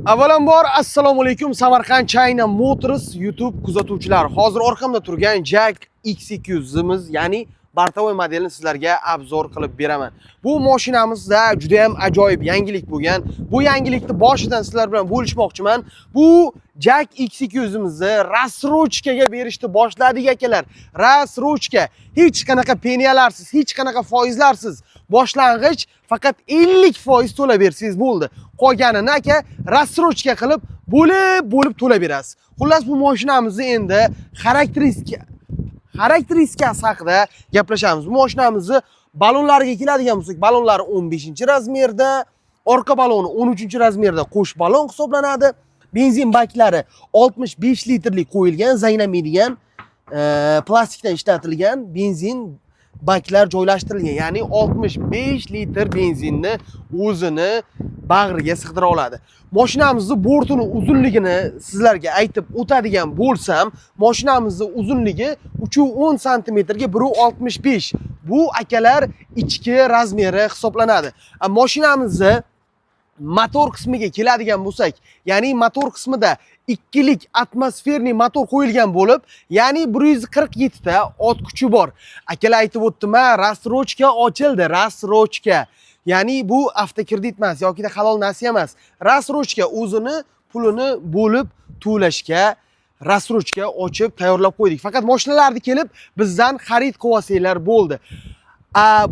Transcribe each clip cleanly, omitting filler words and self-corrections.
Avvalambor assalomu alaykum Samarqand China Motors YouTube kuzatuvchilar. Hozir orqamda turgan Jack X200'imiz, ya'ni bartavoy modelini sizlarga obzor qilib beraman. Bu mashinamizda juda ham ajoyib yangilik bo'lgan. Bu yangilikni boshidan sizlar bilan bo'lishmoqchiman. Bu Jack X200'imizni rassrochkaga berishni boshladik akalar. Rassrochka. Hech qanaqa peniyalarsiz, hech qanaqa foizlarsiz. Boshlang'ich faqat 50% to'lab bersangiz bo'ldi. Qolganini aka rassrochka qilib bo'lib to'lab berasiz. Xullas bu mashinamizni endi xarakteristikasi haqida gaplashamiz. Bu mashinamizni balonlariga keladigan bo'lsak, balonlari 15-razmerda, orqa baloni 13-razmerda qo'sh balon hisoblanadi. Benzin baklari 65 litrlik qo'yilgan, zanglamaydigan plastikdan ishlatilgan benzin baklar joylashtirilgan, ya'ni 65 litr benzinni o'zini bag'riga sig'dira oladi. Mashinamizning bortini uzunligini sizlarga aytib o'tadigan bo'lsam, mashinamizning uzunligi 310 sm ga 165. Bu akalar ichki razmeri hisoblanadi. Mashinamizni motor qismiga keladigan bo'lsak, ya'ni motor qismida ikkilik atmosferniy motor qo'yilgan bo'lib, ya'ni 147 ta ot kuchi bor. Akalar aytib o'tdim-a, rassrochka ochildi, rassrochka. Ya'ni bu avtokredit emas yoki halol nasiya emas. Rassrochka o'zini pulini bo'lib to'lashga rassrochka ochib tayyorlab qo'ydik. Faqat mashinalarni kelib bizdan xarid qilib olsanglar bo'ldi.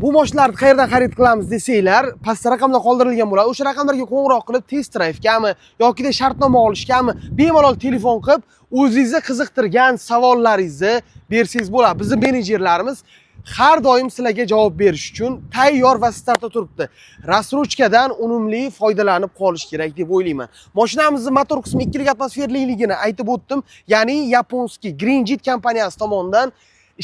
Bu mashinalarni qayerdan xarid qilamiz desanglar, pastda raqamlar qoldirilgan bo'ladi. O'sha raqamlarga qo'ng'iroq qilib test drive-gami yoki shartnoma olishgami bemalol telefon qilib o'zingizni qiziqtirgan savollaringizni bersangiz bo'ladi. Bizning menejerlarimiz har doim sizlarga javob berish uchun tayyor va startda turibdi. Rassrochkadan unumli foydalanib qolish kerak deb o'ylayman. Mashinamizning motor qismi ikkilik atmosferliligini aytib o'tdim. Ya'ni yaponskiy Greenjet kompaniyasi tomonidan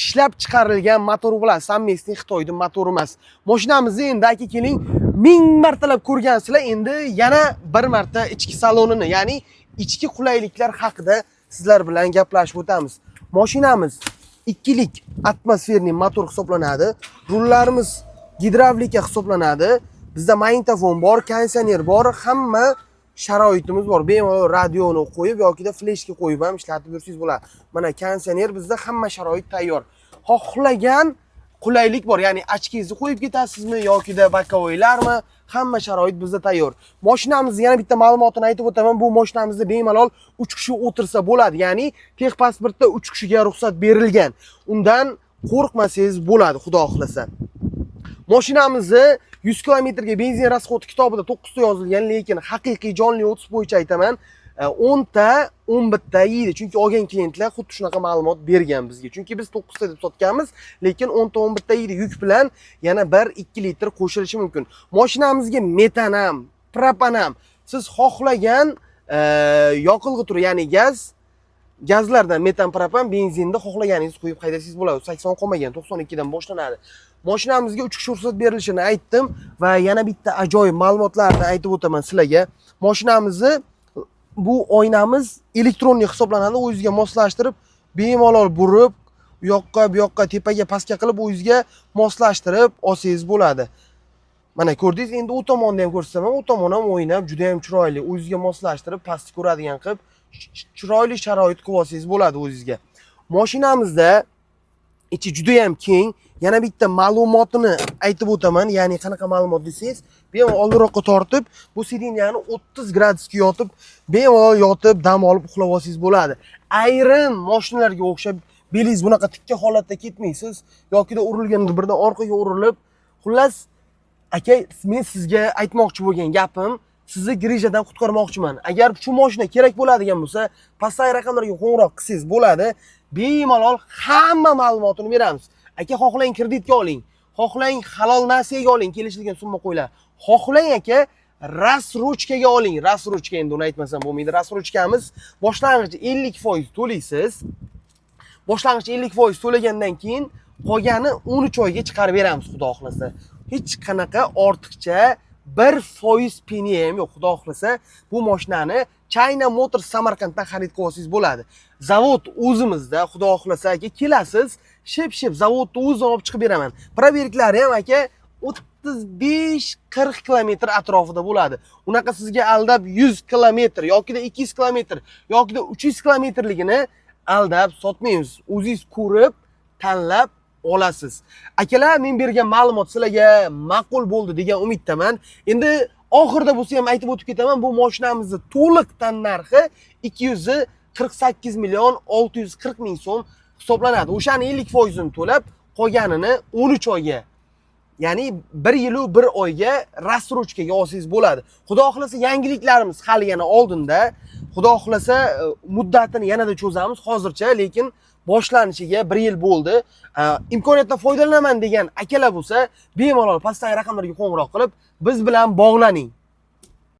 ishlab chiqarilgan motor bilan, sammestniy Xitoyning motori emas. Mashinamizni endi aka keling 1000 martalab ko'rgansizlar, endi yana bir marta ichki salonini, ya'ni ichki qulayliklar haqida sizlar bilan gaplashib o'tamiz. Mashinamiz ikkilik atmosferniy motor hisoblanadi. Rullarimiz gidravlika hisoblanadi. Bizda magnitofon bor, konditsioner bor, hamma sharoitimiz bor. Bemalol radioni qo'yib yoki fleshga qo'yib ham ishlatib yursangiz bo'ladi. Mana konditsioner, bizda hamma sharoit tayyor. Xohlagan qulaylik bor, ya'ni ochkangizni qo'yib ketasizmi yoki bokovoylarmi, hamma sharoit bizda tayyor. Mashinamizni yana bitta ma'lumotini aytib o'taman. Bu mashinamizda bemalol 3 kishi o'tirsa bo'ladi, ya'ni texpasportda 3 kishiga ruxsat berilgan. Undan qo'rqmasangiz bo'ladi, xudo xohlasa. Mashinamizni 100 kilometrga benzin rasxodi kitobida 9 ta yozilgan, lekin haqiqiy jonli o'tish bo'yicha aytaman, 10 ta 11 ta yeydi. Chunki olgan klientlar xuddi shunaqa ma'lumot bergan bizga. Chunki biz 9 ta deb sotganmiz, lekin 10 ta 11 ta yeydi. Yuk bilan yana 1-2 litr qo'shilishi mumkin. Mashinamizga metan ham, propan ham siz xohlagan yoqilg'i turi, ya'ni gazlardan metan, propan, benzinni xohlaganingiz qo'yib haydasangiz bo'ladi. 80 qolmagan, 92 dan boshlanadi. Mashinamizga 3 kishi ruxsat berilishini aytdim va yana bitta ajoyib ma'lumotlarni aytib o'taman sizlarga. Mashinamizni bu oynamiz elektronnik hisoblanadi. O'zingizga moslashtirib, bemalol burib, u yoqqa, tepaga, pastga qilib o'zingizga moslashtirib olsangiz bo'ladi. Mana ko'rdingiz, endi u tomonni ham ko'rsatsam, u tomon ham o'ynab, juda ham chiroyli. O'zingizga moslashtirib, pastni ko'radigan qilib, chiroyli sharoit qilib olsangiz bo'ladi o'zingizga. Mashinamizda ichi juda ham keng. Yana bitta ma'lumotini aytib o'taman. Ya'ni qanaqa ma'lumot desangiz, bemalol oldinroqqa tortib, bu sidinyani 30 gradusga yotib, bemalol yotib dam olib uxlab olsangiz bo'ladi. Ayrim mashinalarga o'xshab belingiz bunaqa tikka holatda ketmaysiz yoki urilganda birdan orqaga urilib, xullas aka, men sizga aytmoqchi bo'lgan gapim, sizni grijadan qutqarmoqchiman. Agar shu mashina kerak bo'ladigan bo'lsa, pastdagi raqamlarga qo'ng'iroq qilsangiz bo'ladi. Bemalol hamma ma'lumotini beramiz. Aka, xohlang kreditga oling, xohlang halol nasiyaga oling, kelishilgan summa qo'ylar. Xohlang aka rassrochkaga oling. Rassrochka endi uni aytmasam bo'lmaydi. Rassrochkamiz boshlang'ich 50% to'laysiz. Boshlang'ich 50% to'lagandan keyin qolgani 13 oyga chiqarib beramiz, xudo xohlasa. Hech qanaqa ortiqcha 1% peni ham yo'q, xudo xohlasa. Bu mashinani China Motors Samarqanddan xarid qilib olsangiz bo'ladi. Zavod o'zimizda, xudo xohlasa aka, kelasiz, ship zavodni o'zim olib chiqib beraman. Proverklari ham aka 35-40 kilometr atrofida bo'ladi. Unaqa sizga aldab 100 kilometr yoki 200 kilometr yoki 300 kilometrligini aldab sotmaymiz. O'zingiz ko'rib, tanlab olasiz. Akalar, men bergan ma'lumot sizlarga ma'qul bo'ldi degan umiddaman. Endi oxirida bo'lsa ham aytib o'tib ketaman, bu mashinamizni to'liq tan narxi 248 million 640 ming so'm hisoblanadi. O'shani 50% ni to'lab, qolganini 13 oyga, ya'ni 1 yil u 1 oyga rassrochkaga olsangiz bo'ladi. Xudo xolasa yangiliklarimiz hali yana oldinda. Xudo xolasa muddatini yanada cho'zamiz hozircha, lekin boshlanishiga 1 yil bo'ldi. Imkoniyatdan foydalanaman degan akalar bo'lsa, bemalol pastdagi raqamlarga qo'ng'iroq qilib, biz bilan bog'laning.